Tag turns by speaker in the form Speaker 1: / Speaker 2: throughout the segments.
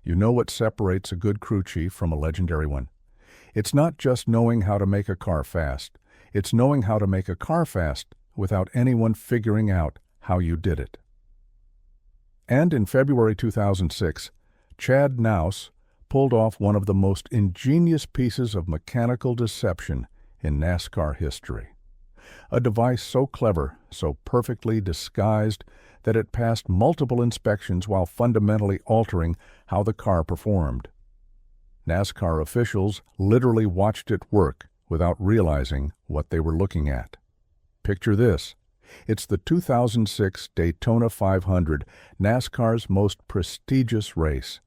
Speaker 1: you know what separates a good crew chief from a legendary one. It's not just knowing how to make a car fast. It's knowing how to make a car fast without anyone figuring out how you did it. And in February 2006, Chad Knaus pulled off one of the most ingenious pieces of mechanical deception in NASCAR history. A device so clever, so perfectly disguised, that it passed multiple inspections while fundamentally altering how the car performed. NASCAR officials literally watched it work without realizing what they were looking at. Picture this. It's the 2006 Daytona 500, NASCAR's most prestigious race.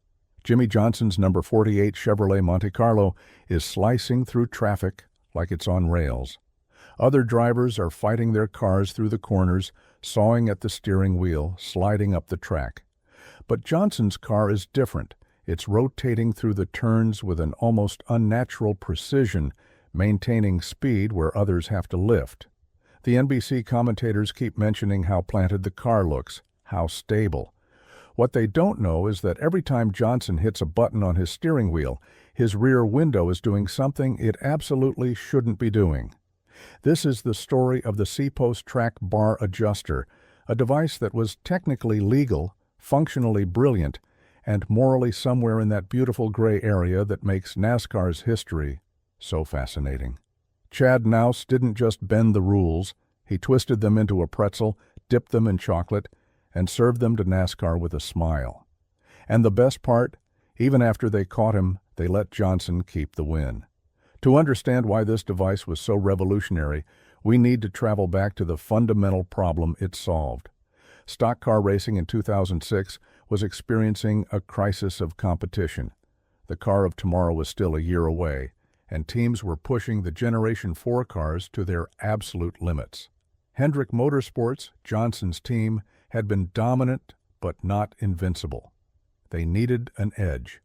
Speaker 1: Jimmie Johnson's number 48 Chevrolet Monte Carlo is slicing through traffic like it's on rails. Other drivers are fighting their cars through the corners, sawing at the steering wheel, sliding up the track. But Johnson's car is different. It's rotating through the turns with an almost unnatural precision, maintaining speed where others have to lift. The NBC commentators keep mentioning how planted the car looks, how stable. What they don't know is that every time Johnson hits a button on his steering wheel, his rear window is doing something it absolutely shouldn't be doing. This is the story of the C-Post Track Bar Adjuster, a device that was technically legal, functionally brilliant, and morally somewhere in that beautiful gray area that makes NASCAR's history so fascinating. Chad Knaus didn't just bend the rules, he twisted them into a pretzel, dipped them in chocolate, and served them to NASCAR with a smile. And the best part, even after they caught him, they let Johnson keep the win. To understand why this device was so revolutionary, we need to travel back to the fundamental problem it solved. Stock car racing in 2006 was experiencing a crisis of competition. The car of tomorrow was still a year away, and teams were pushing the Generation 4 cars to their absolute limits. Hendrick Motorsports, Johnson's team, had been dominant but not invincible. They needed an edge,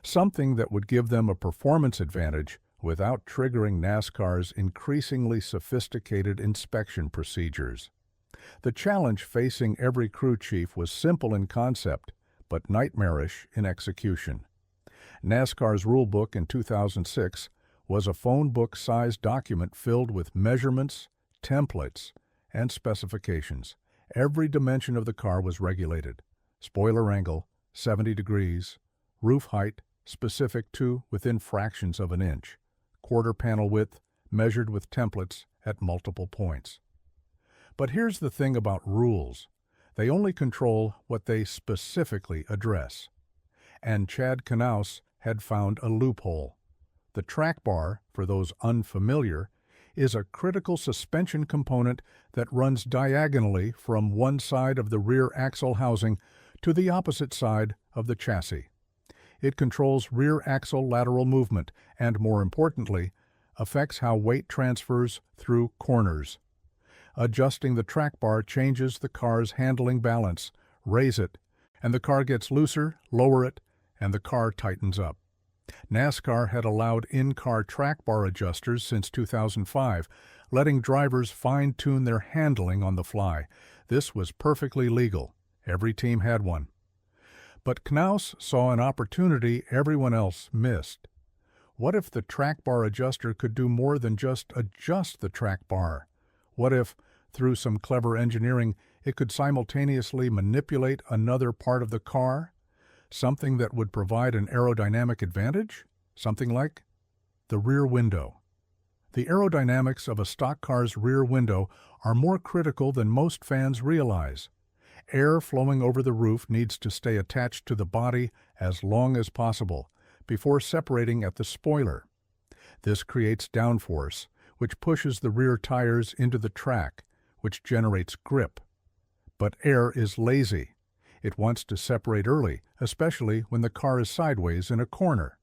Speaker 1: something that would give them a performance advantage without triggering NASCAR's increasingly sophisticated inspection procedures. The challenge facing every crew chief was simple in concept, but nightmarish in execution. NASCAR's rulebook in 2006 was a phone book-sized document filled with measurements, templates, and specifications. Every dimension of the car was regulated. Spoiler angle, 70 degrees. Roof height, specific to within fractions of an inch. Quarter panel width, measured with templates at multiple points. But here's the thing about rules. They only control what they specifically address. And Chad Knaus had found a loophole. The track bar, for those unfamiliar, is a critical suspension component that runs diagonally from one side of the rear axle housing to the opposite side of the chassis. It controls rear axle lateral movement and, more importantly, affects how weight transfers through corners. Adjusting the track bar changes the car's handling balance. Raise it, and the car gets looser, lower it, and the car tightens up. NASCAR had allowed in-car track bar adjusters since 2005, letting drivers fine-tune their handling on the fly. This was perfectly legal. Every team had one. But Knaus saw an opportunity everyone else missed. What if the track bar adjuster could do more than just adjust the track bar? What if, through some clever engineering, it could simultaneously manipulate another part of the car? Something that would provide an aerodynamic advantage? Something like the rear window. The aerodynamics of a stock car's rear window are more critical than most fans realize. Air flowing over the roof needs to stay attached to the body as long as possible before separating at the spoiler. This creates downforce, which pushes the rear tires into the track, which generates grip. But air is lazy. It wants to separate early, especially when the car is sideways in a corner.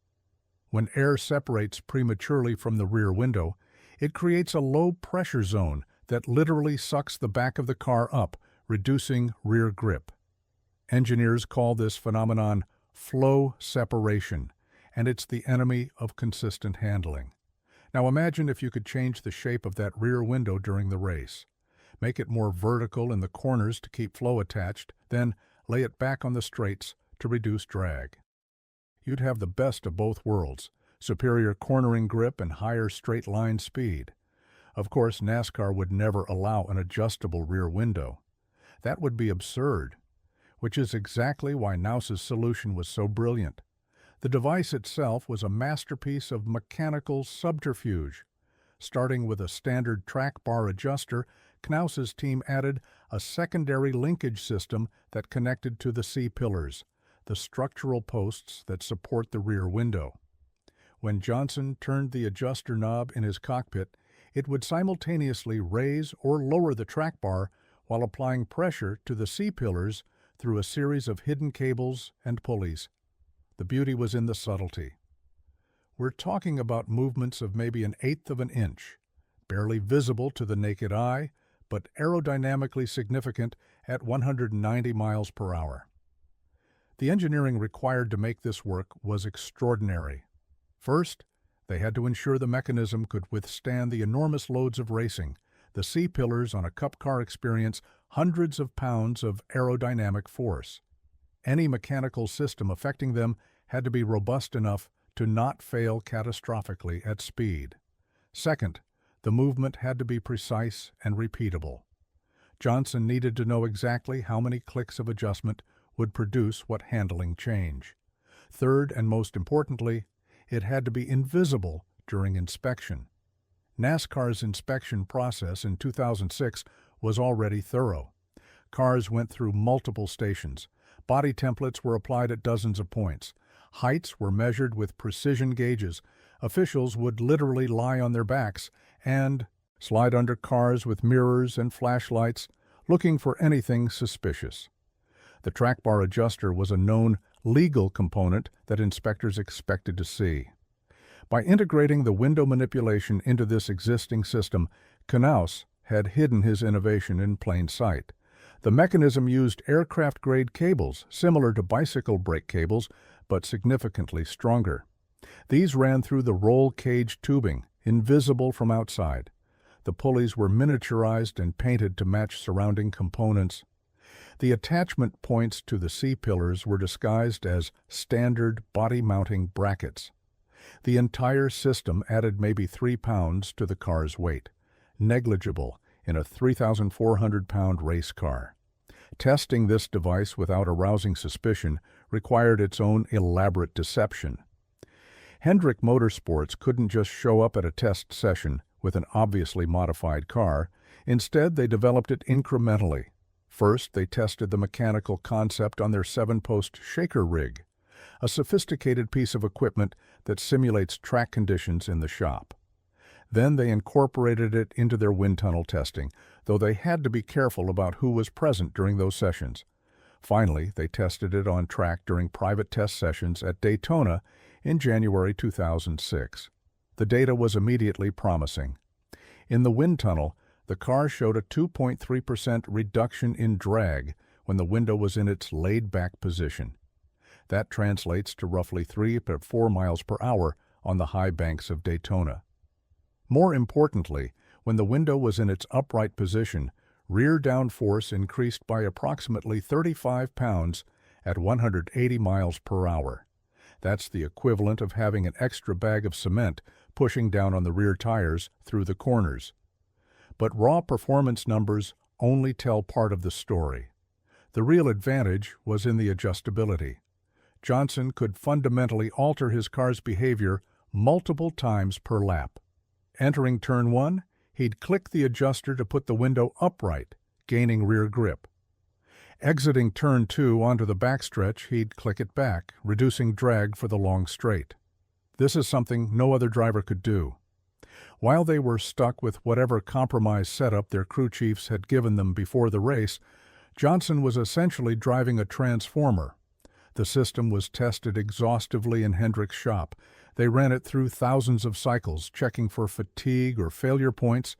Speaker 1: When air separates prematurely from the rear window, it creates a low-pressure zone that literally sucks the back of the car up, reducing rear grip. Engineers call this phenomenon flow separation, and it's the enemy of consistent handling. Now imagine if you could change the shape of that rear window during the race. Make it more vertical in the corners to keep flow attached, then lay it back on the straights to reduce drag. You'd have the best of both worlds, superior cornering grip and higher straight-line speed. Of course, NASCAR would never allow an adjustable rear window. That would be absurd, which is exactly why Knaus's solution was so brilliant. The device itself was a masterpiece of mechanical subterfuge. Starting with a standard track bar adjuster, Knaus's team added a secondary linkage system that connected to the C-pillars, the structural posts that support the rear window. When Johnson turned the adjuster knob in his cockpit, it would simultaneously raise or lower the track bar while applying pressure to the C-pillars through a series of hidden cables and pulleys. The beauty was in the subtlety. We're talking about movements of maybe 1/8 of an inch, barely visible to the naked eye, but aerodynamically significant at 190 miles per hour. The engineering required to make this work was extraordinary. First, they had to ensure the mechanism could withstand the enormous loads of racing. The C-pillars on a Cup car experience hundreds of pounds of aerodynamic force. Any mechanical system affecting them had to be robust enough to not fail catastrophically at speed. Second, the movement had to be precise and repeatable. Johnson needed to know exactly how many clicks of adjustment would produce what handling change. Third, and most importantly, it had to be invisible during inspection. NASCAR's inspection process in 2006 was already thorough. Cars went through multiple stations. Body templates were applied at dozens of points. Heights were measured with precision gauges. Officials would literally lie on their backs and slide under cars with mirrors and flashlights, looking for anything suspicious. The track bar adjuster was a known legal component that inspectors expected to see. By integrating the window manipulation into this existing system, Knaus had hidden his innovation in plain sight. The mechanism used aircraft-grade cables, similar to bicycle brake cables, but significantly stronger. These ran through the roll cage tubing, invisible from outside. The pulleys were miniaturized and painted to match surrounding components. The attachment points to the C-pillars were disguised as standard body-mounting brackets. The entire system added maybe 3 pounds to the car's weight, negligible in a 3,400-pound race car. Testing this device without arousing suspicion required its own elaborate deception. Hendrick Motorsports couldn't just show up at a test session with an obviously modified car. Instead, they developed it incrementally. First, they tested the mechanical concept on their 7-post shaker rig, a sophisticated piece of equipment that simulates track conditions in the shop. Then they incorporated it into their wind tunnel testing, though they had to be careful about who was present during those sessions. Finally, they tested it on track during private test sessions at Daytona in January 2006. The data was immediately promising. In the wind tunnel, the car showed a 2.3% reduction in drag when the window was in its laid-back position. That translates to roughly 3 to 4 miles per hour on the high banks of Daytona. More importantly, when the window was in its upright position, rear downforce increased by approximately 35 pounds at 180 miles per hour. That's the equivalent of having an extra bag of cement pushing down on the rear tires through the corners. But raw performance numbers only tell part of the story. The real advantage was in the adjustability. Johnson could fundamentally alter his car's behavior multiple times per lap. Entering turn 1, he'd click the adjuster to put the window upright, gaining rear grip. Exiting turn 2 onto the backstretch, he'd click it back, reducing drag for the long straight. This is something no other driver could do. While they were stuck with whatever compromise setup their crew chiefs had given them before the race, Johnson was essentially driving a transformer. The system was tested exhaustively in Hendrick's shop. They ran it through thousands of cycles, checking for fatigue or failure points.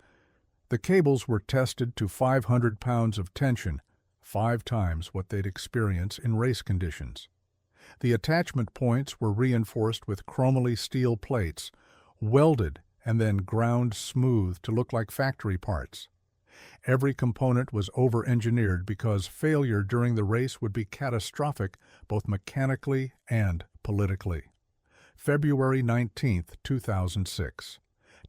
Speaker 1: The cables were tested to 500 pounds of tension, 5 times what they'd experience in race conditions. The attachment points were reinforced with chromoly steel plates, welded and then ground smooth to look like factory parts. Every component was over-engineered because failure during the race would be catastrophic both mechanically and politically. February 19, 2006.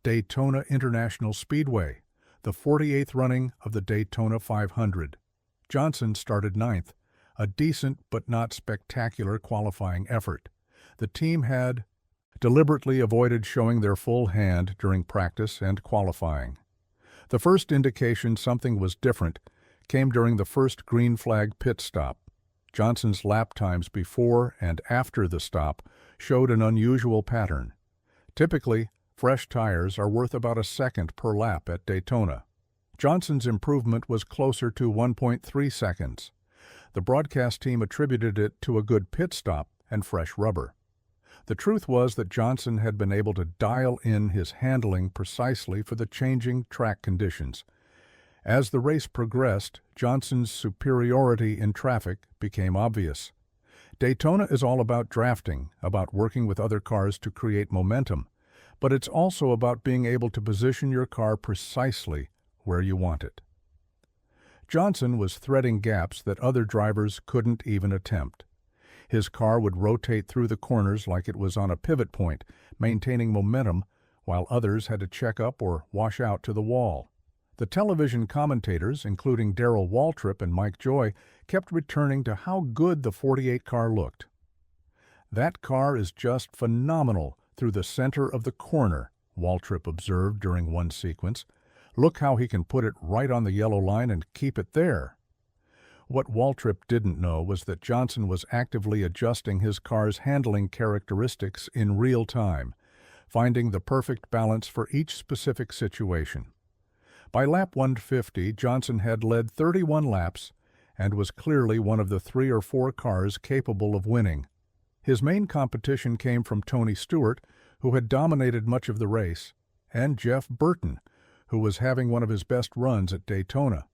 Speaker 1: Daytona International Speedway, the 48th running of the Daytona 500. Johnson started ninth, a decent but not spectacular qualifying effort. The team had deliberately avoided showing their full hand during practice and qualifying. The first indication something was different came during the first green flag pit stop. Johnson's lap times before and after the stop showed an unusual pattern. Typically, fresh tires are worth about a second per lap at Daytona. Johnson's improvement was closer to 1.3 seconds. The broadcast team attributed it to a good pit stop and fresh rubber. The truth was that Johnson had been able to dial in his handling precisely for the changing track conditions. As the race progressed, Johnson's superiority in traffic became obvious. Daytona is all about drafting, about working with other cars to create momentum, but it's also about being able to position your car precisely where you want it. Johnson was threading gaps that other drivers couldn't even attempt. His car would rotate through the corners like it was on a pivot point, maintaining momentum, while others had to check up or wash out to the wall. The television commentators, including Darrell Waltrip and Mike Joy, kept returning to how good the 48 car looked. "That car is just phenomenal through the center of the corner," Waltrip observed during one sequence. "Look how he can put it right on the yellow line and keep it there." What Waltrip didn't know was that Johnson was actively adjusting his car's handling characteristics in real time, finding the perfect balance for each specific situation. By lap 150, Johnson had led 31 laps and was clearly one of the 3 or 4 cars capable of winning. His main competition came from Tony Stewart, who had dominated much of the race, and Jeff Burton, who was having one of his best runs at Daytona.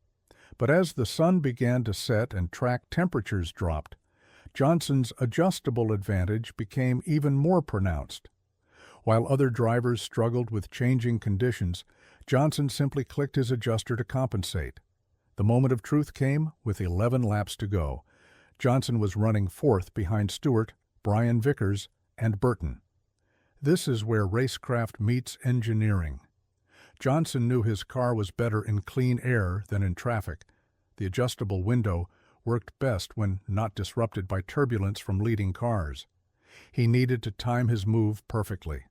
Speaker 1: But as the sun began to set and track temperatures dropped, Johnson's adjustable advantage became even more pronounced. While other drivers struggled with changing conditions, Johnson simply clicked his adjuster to compensate. The moment of truth came with 11 laps to go. Johnson was running fourth behind Stewart, Brian Vickers, and Burton. This is where racecraft meets engineering. Johnson knew his car was better in clean air than in traffic. The adjustable window worked best when not disrupted by turbulence from leading cars. He needed to time his move perfectly.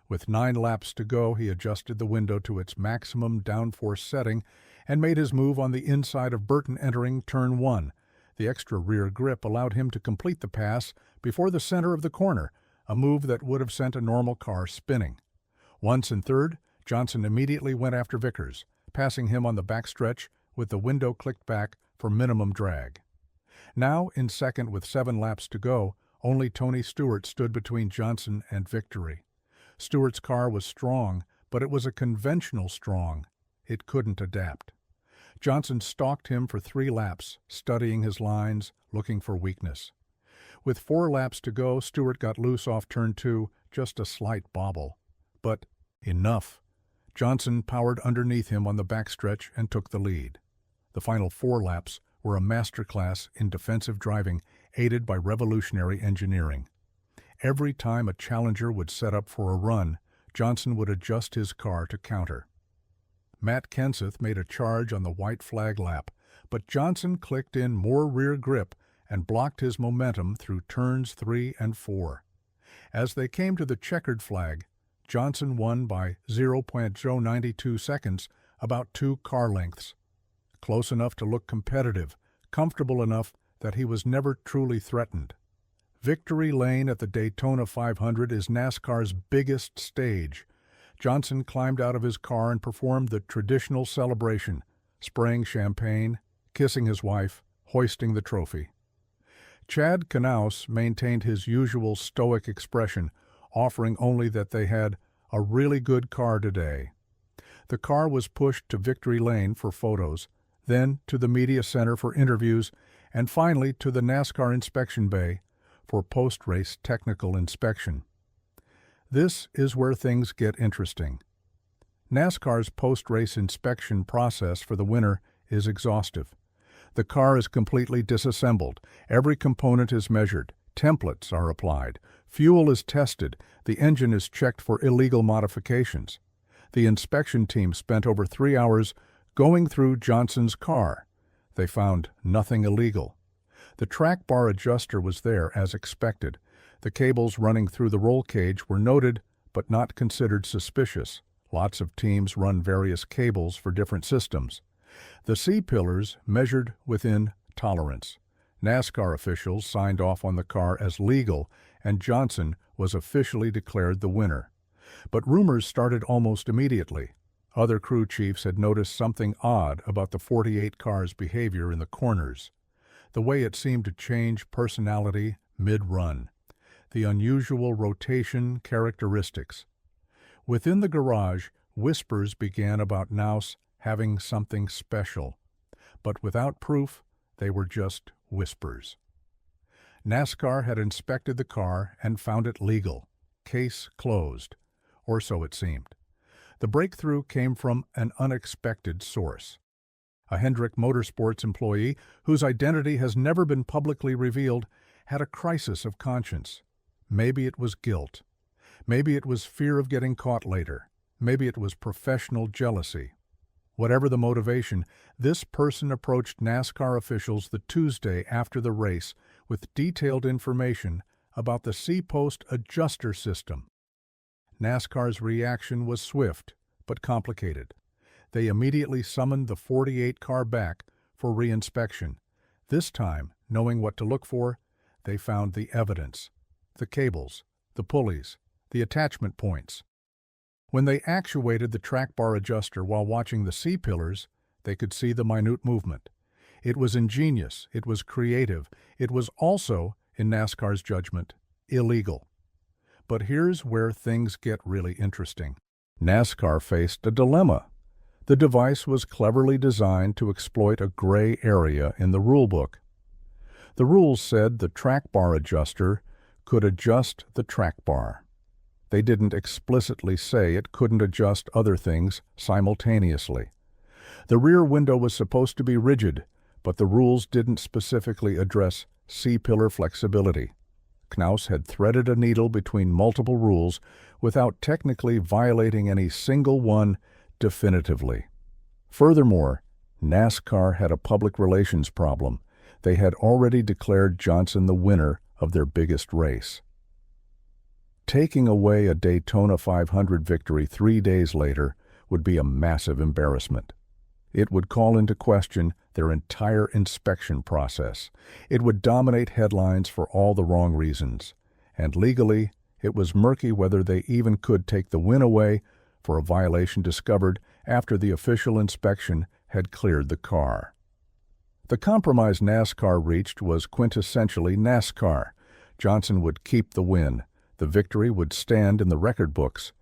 Speaker 1: With 9 laps to go, he adjusted the window to its maximum downforce setting and made his move on the inside of Burton entering turn 1. The extra rear grip allowed him to complete the pass before the center of the corner, a move that would have sent a normal car spinning. Once in third, Johnson immediately went after Vickers, passing him on the backstretch with the window clicked back for minimum drag. Now, in second with 7 laps to go, only Tony Stewart stood between Johnson and victory. Stewart's car was strong, but it was a conventional strong. It couldn't adapt. Johnson stalked him for 3 laps, studying his lines, looking for weakness. With 4 laps to go, Stewart got loose off turn 2, just a slight bobble. But enough. Johnson powered underneath him on the backstretch and took the lead. The final 4 laps were a masterclass in defensive driving, aided by revolutionary engineering. Every time a challenger would set up for a run, Johnson would adjust his car to counter. Matt Kenseth made a charge on the white flag lap, but Johnson clicked in more rear grip and blocked his momentum through turns 3 and 4. As they came to the checkered flag, Johnson won by 0.092 seconds, about 2 car lengths. Close enough to look competitive, comfortable enough that he was never truly threatened. Victory Lane at the Daytona 500 is NASCAR's biggest stage. Johnson climbed out of his car and performed the traditional celebration, spraying champagne, kissing his wife, hoisting the trophy. Chad Knaus maintained his usual stoic expression, offering only that they had a really good car today. The car was pushed to Victory Lane for photos, then to the media center for interviews, and finally to the NASCAR inspection bay for post-race technical inspection. This is where things get interesting. NASCAR's post-race inspection process for the winner is exhaustive. The car is completely disassembled. Every component is measured, Templates are applied. Fuel is tested. The engine is checked for illegal modifications. The inspection team spent over 3 hours going through Johnson's car. They found nothing illegal. The track bar adjuster was there as expected. The cables running through the roll cage were noted but not considered suspicious. Lots of teams run various cables for different systems. The C-pillars measured within tolerance. NASCAR officials signed off on the car as legal, and Johnson was officially declared the winner. But rumors started almost immediately. Other crew chiefs had noticed something odd about the 48 car's behavior in the corners. The way it seemed to change personality mid-run. The unusual rotation characteristics. Within the garage, whispers began about Knaus having something special. But without proof, they were just whispers. NASCAR had inspected the car and found it legal. Case closed. Or so it seemed. The breakthrough came from an unexpected source. A Hendrick Motorsports employee, whose identity has never been publicly revealed, had a crisis of conscience. Maybe it was guilt. Maybe it was fear of getting caught later. Maybe it was professional jealousy. Whatever the motivation, this person approached NASCAR officials the Tuesday after the race with detailed information about the C-post adjuster system. NASCAR's reaction was swift but complicated. They immediately summoned the 48 car back for reinspection. This time, knowing what to look for, they found the evidence. The cables, the pulleys, the attachment points. When they actuated the track bar adjuster while watching the C-pillars, they could see the minute movement. It was ingenious, it was creative, it was also, in NASCAR's judgment, illegal. But here's where things get really interesting. NASCAR faced a dilemma. The device was cleverly designed to exploit a gray area in the rulebook. The rules said the track bar adjuster could adjust the track bar. They didn't explicitly say it couldn't adjust other things simultaneously. The rear window was supposed to be rigid, but the rules didn't specifically address C-pillar flexibility. Knaus had threaded a needle between multiple rules without technically violating any single one definitively. Furthermore, NASCAR had a public relations problem. They had already declared Johnson the winner of their biggest race. Taking away a Daytona 500 victory 3 days later would be a massive embarrassment. It would call into question their entire inspection process. It would dominate headlines for all the wrong reasons. And legally, it was murky whether they even could take the win away for a violation discovered after the official inspection had cleared the car. The compromise NASCAR reached was quintessentially NASCAR. Johnson would keep the win. The victory would stand in the record books,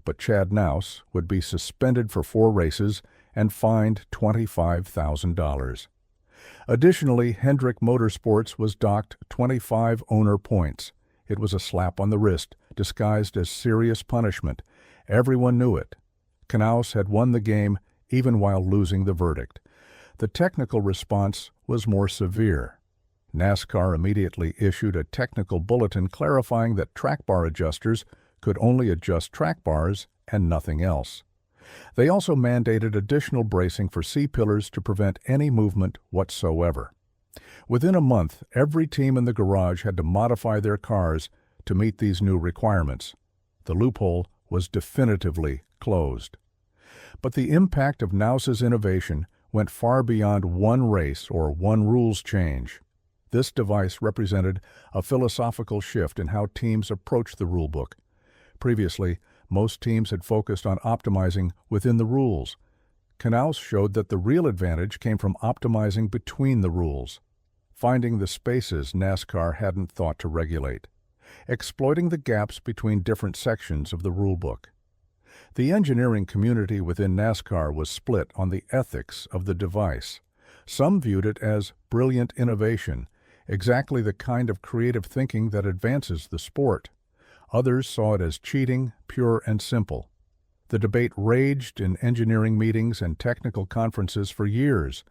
Speaker 1: but Chad Knaus would be suspended for 4 races and fined $25,000. Additionally, Hendrick Motorsports was docked 25 owner points. It was a slap on the wrist, disguised as serious punishment. Everyone knew it. Knaus had won the game even while losing the verdict. The technical response was more severe. NASCAR immediately issued a technical bulletin clarifying that track bar adjusters could only adjust track bars and nothing else. They also mandated additional bracing for C-pillars to prevent any movement whatsoever. Within a month, every team in the garage had to modify their cars to meet these new requirements. The loophole was definitively closed. But the impact of Knaus's innovation went far beyond one race or one rules change. This device represented a philosophical shift in how teams approach the rulebook. Previously, most teams had focused on optimizing within the rules. Knaus showed that the real advantage came from optimizing between the rules, finding the spaces NASCAR hadn't thought to regulate, exploiting the gaps between different sections of the rulebook. The engineering community within NASCAR was split on the ethics of the device. Some viewed it as brilliant innovation, exactly the kind of creative thinking that advances the sport. Others saw it as cheating, pure and simple. The debate raged in engineering meetings and technical conferences for years.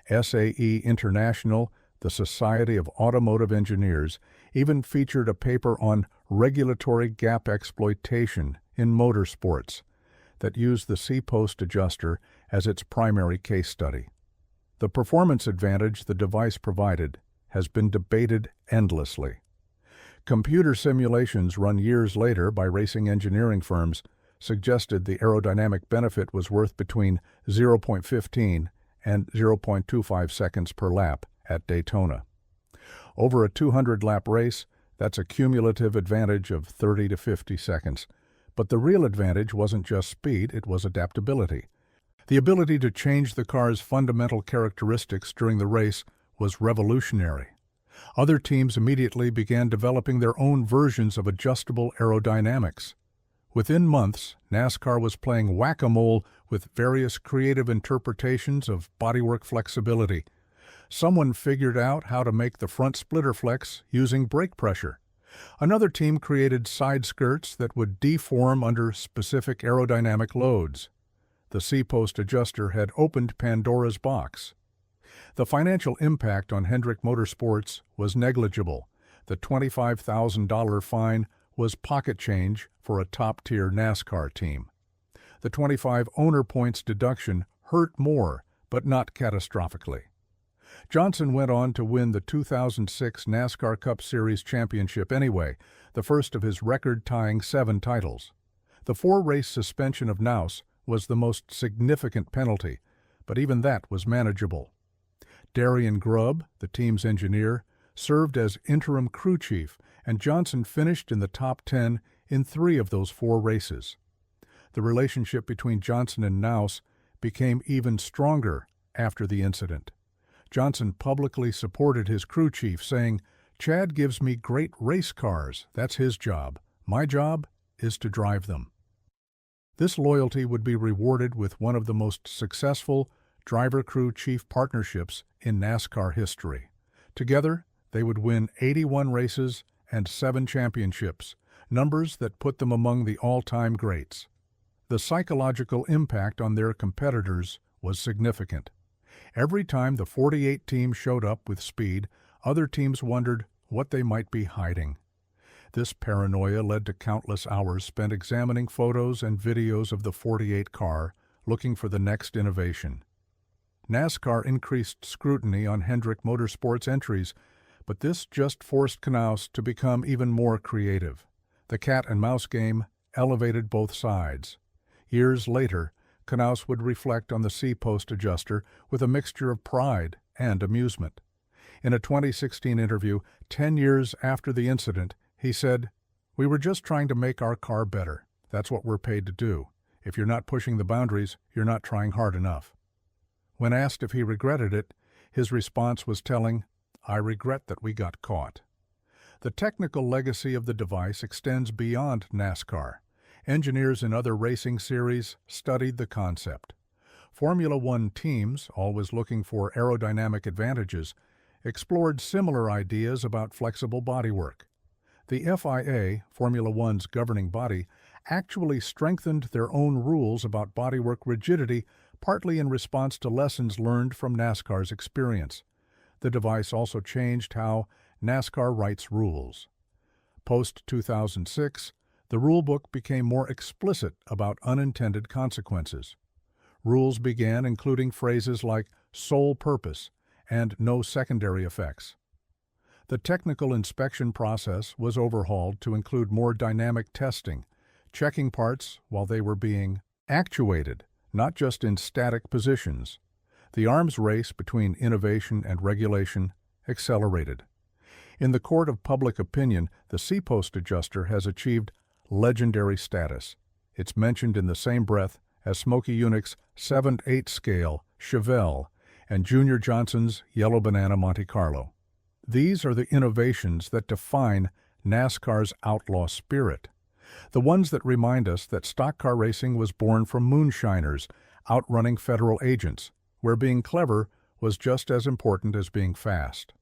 Speaker 1: SAE International, the Society of Automotive Engineers, even featured a paper on regulatory gap exploitation in motorsports that used the C-post adjuster as its primary case study. The performance advantage the device provided has been debated endlessly. Computer simulations run years later by racing engineering firms suggested the aerodynamic benefit was worth between 0.15 and 0.25 seconds per lap at Daytona. Over a 200-lap race, that's a cumulative advantage of 30 to 50 seconds. But the real advantage wasn't just speed, it was adaptability. The ability to change the car's fundamental characteristics during the race was revolutionary. Other teams immediately began developing their own versions of adjustable aerodynamics. Within months, NASCAR was playing whack-a-mole with various creative interpretations of bodywork flexibility. Someone figured out how to make the front splitter flex using brake pressure. Another team created side skirts that would deform under specific aerodynamic loads. The C-post adjuster had opened Pandora's box. The financial impact on Hendrick Motorsports was negligible. The $25,000 fine was pocket change for a top-tier NASCAR team. The 25 owner points deduction hurt more, but not catastrophically. Johnson went on to win the 2006 NASCAR Cup Series championship anyway, the first of his record-tying 7 titles. The 4-race suspension of Knaus was the most significant penalty, but even that was manageable. Darian Grubb, the team's engineer, served as interim crew chief, and Johnson finished in the top 10 in 3 of those 4 races. The relationship between Johnson and Knaus became even stronger after the incident. Johnson publicly supported his crew chief, saying, "Chad gives me great race cars. That's his job. My job is to drive them." This loyalty would be rewarded with one of the most successful driver-crew-chief partnerships in NASCAR history. Together, they would win 81 races and 7 championships, numbers that put them among the all-time greats. The psychological impact on their competitors was significant. Every time the 48 team showed up with speed, other teams wondered what they might be hiding. This paranoia led to countless hours spent examining photos and videos of the 48 car, looking for the next innovation. NASCAR increased scrutiny on Hendrick Motorsports entries, but this just forced Knaus to become even more creative. The cat-and-mouse game elevated both sides. Years later, Knaus would reflect on the C-post adjuster with a mixture of pride and amusement. In a 2016 interview, 10 years after the incident, he said, "We were just trying to make our car better. That's what we're paid to do. If you're not pushing the boundaries, you're not trying hard enough." When asked if he regretted it, his response was telling, "I regret that we got caught." The technical legacy of the device extends beyond NASCAR. Engineers in other racing series studied the concept. Formula One teams, always looking for aerodynamic advantages, explored similar ideas about flexible bodywork. The FIA, Formula One's governing body, actually strengthened their own rules about bodywork rigidity, partly in response to lessons learned from NASCAR's experience. The device also changed how NASCAR writes rules. Post-2006, the rulebook became more explicit about unintended consequences. Rules began including phrases like sole purpose and no secondary effects. The technical inspection process was overhauled to include more dynamic testing, checking parts while they were being actuated, not just in static positions. The arms race between innovation and regulation accelerated. In the court of public opinion, the C-post adjuster has achieved legendary status. It's mentioned in the same breath as Smokey Yunick's 7/8 scale Chevelle and Junior Johnson's Yellow Banana Monte Carlo. These are the innovations that define NASCAR's outlaw spirit, the ones that remind us that stock car racing was born from moonshiners outrunning federal agents, where being clever was just as important as being fast.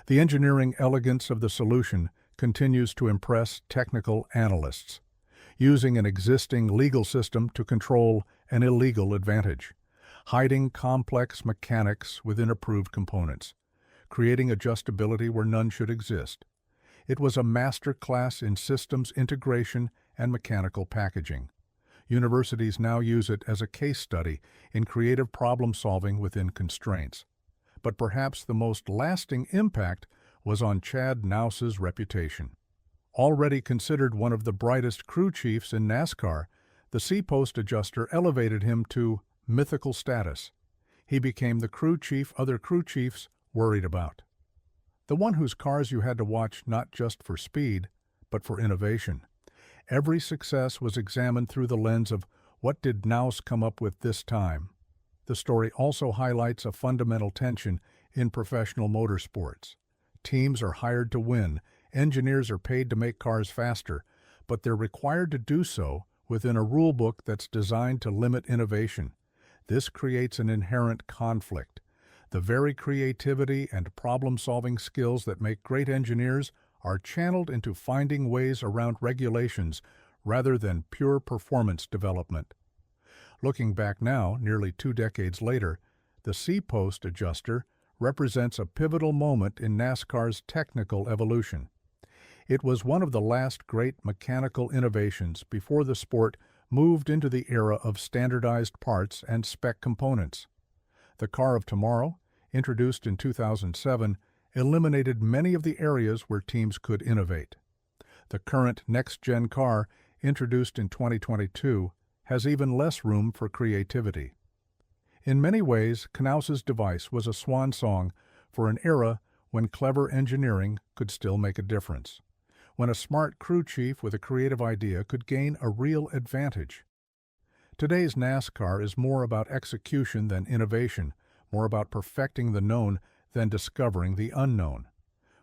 Speaker 1: The engineering elegance of the solution continues to impress technical analysts, using an existing legal system to control an illegal advantage, hiding complex mechanics within approved components, creating adjustability where none should exist. It was a master class in systems integration and mechanical packaging. Universities now use it as a case study in creative problem-solving within constraints. But perhaps the most lasting impact was on Chad Knaus's reputation. Already considered one of the brightest crew chiefs in NASCAR, the C-post adjuster elevated him to mythical status. He became the crew chief other crew chiefs worried about. The one whose cars you had to watch not just for speed, but for innovation. Every success was examined through the lens of what did Knaus come up with this time. The story also highlights a fundamental tension in professional motorsports. Teams are hired to win, engineers are paid to make cars faster, but they're required to do so within a rulebook that's designed to limit innovation. This creates an inherent conflict. The very creativity and problem-solving skills that make great engineers are channeled into finding ways around regulations rather than pure performance development. Looking back now, nearly 2 decades later, the C-post adjuster represents a pivotal moment in NASCAR's technical evolution. It was one of the last great mechanical innovations before the sport moved into the era of standardized parts and spec components. The car of tomorrow, introduced in 2007, eliminated many of the areas where teams could innovate. The current next-gen car, introduced in 2022, has even less room for creativity. In many ways, Knaus's device was a swan song for an era when clever engineering could still make a difference, when a smart crew chief with a creative idea could gain a real advantage. Today's NASCAR is more about execution than innovation, more about perfecting the known than discovering the unknown.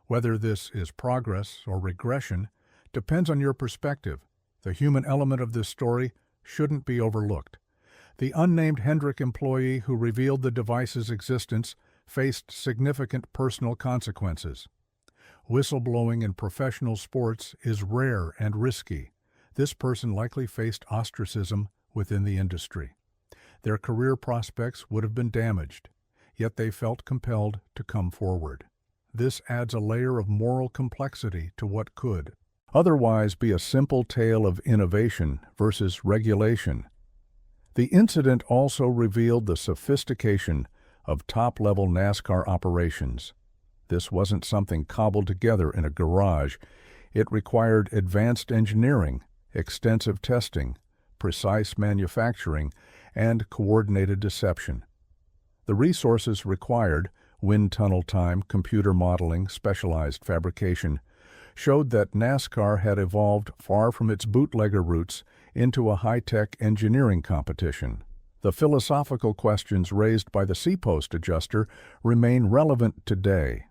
Speaker 1: Whether this is progress or regression depends on your perspective. The human element of this story shouldn't be overlooked. The unnamed Hendrick employee who revealed the device's existence faced significant personal consequences. Whistleblowing in professional sports is rare and risky. This person likely faced ostracism within the industry. Their career prospects would have been damaged, yet they felt compelled to come forward. This adds a layer of moral complexity to what could otherwise be a simple tale of innovation versus regulation. The incident also revealed the sophistication of top-level NASCAR operations. This wasn't something cobbled together in a garage. It required advanced engineering, extensive testing, precise manufacturing, and coordinated deception. The resources required, wind tunnel time, computer modeling, specialized fabrication, showed that NASCAR had evolved far from its bootlegger roots into a high-tech engineering competition. The philosophical questions raised by the C-post adjuster remain relevant today.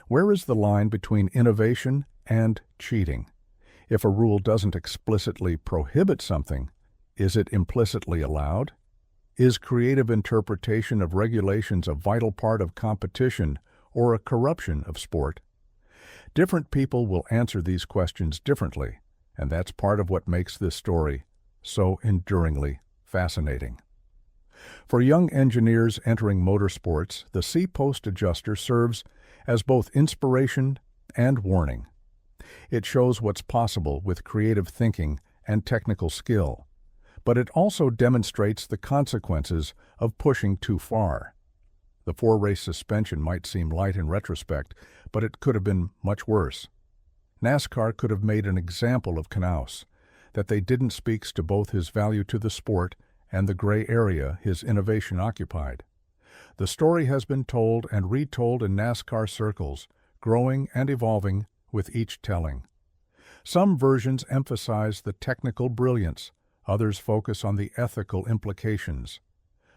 Speaker 1: Where is the line between innovation and cheating? If a rule doesn't explicitly prohibit something, is it implicitly allowed? Is creative interpretation of regulations a vital part of competition or a corruption of sport? Different people will answer these questions differently, and that's part of what makes this story so enduringly fascinating. For young engineers entering motorsports, the C-post adjuster serves as both inspiration and warning. It shows what's possible with creative thinking and technical skill, but it also demonstrates the consequences of pushing too far. The 4-race suspension might seem light in retrospect, but it could have been much worse. NASCAR could have made an example of Knaus. That they didn't speaks to both his value to the sport and the gray area his innovation occupied. The story has been told and retold in NASCAR circles, growing and evolving with each telling. Some versions emphasize the technical brilliance, others focus on the ethical implications.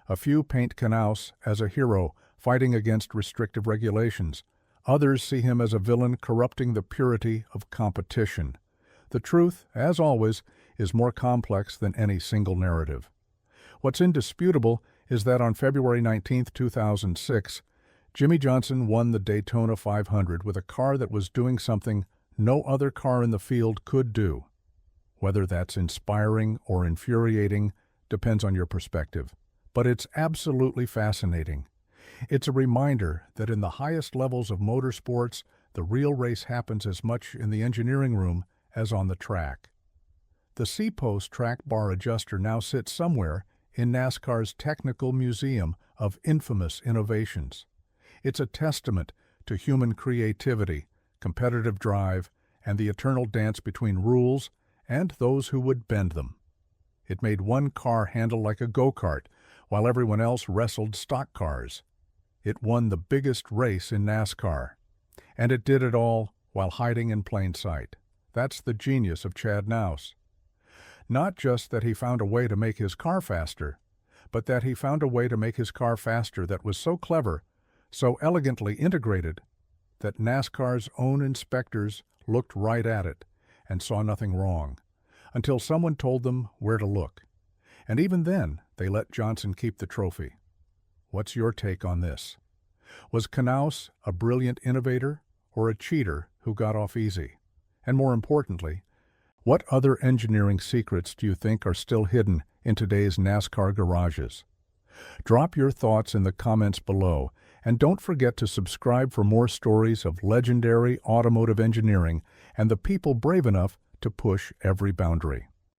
Speaker 1: A few paint Knaus as a hero fighting against restrictive regulations. Others see him as a villain corrupting the purity of competition. The truth, as always, is more complex than any single narrative. What's indisputable is that on February 19, 2006, Jimmie Johnson won the Daytona 500 with a car that was doing something no other car in the field could do. Whether that's inspiring or infuriating depends on your perspective. But it's absolutely fascinating. It's a reminder that in the highest levels of motorsports, The real race happens as much in the engineering room as on the track. The C-post track bar adjuster now sits somewhere in NASCAR's Technical Museum of Infamous Innovations. It's a testament to human creativity, competitive drive, and the eternal dance between rules and those who would bend them. It made one car handle like a go-kart, while everyone else wrestled stock cars. It won the biggest race in NASCAR. And it did it all while hiding in plain sight. That's the genius of Chad Knaus. Not just that he found a way to make his car faster, but that he found a way to make his car faster that was so clever, so elegantly integrated, that NASCAR's own inspectors looked right at it and saw nothing wrong, until someone told them where to look. And even then, they let Johnson keep the trophy. What's your take on this? Was Knaus a brilliant innovator or a cheater who got off easy? And more importantly, what other engineering secrets do you think are still hidden in today's NASCAR garages? Drop your thoughts in the comments below, and don't forget to subscribe for more stories of legendary automotive engineering and the people brave enough to push every boundary.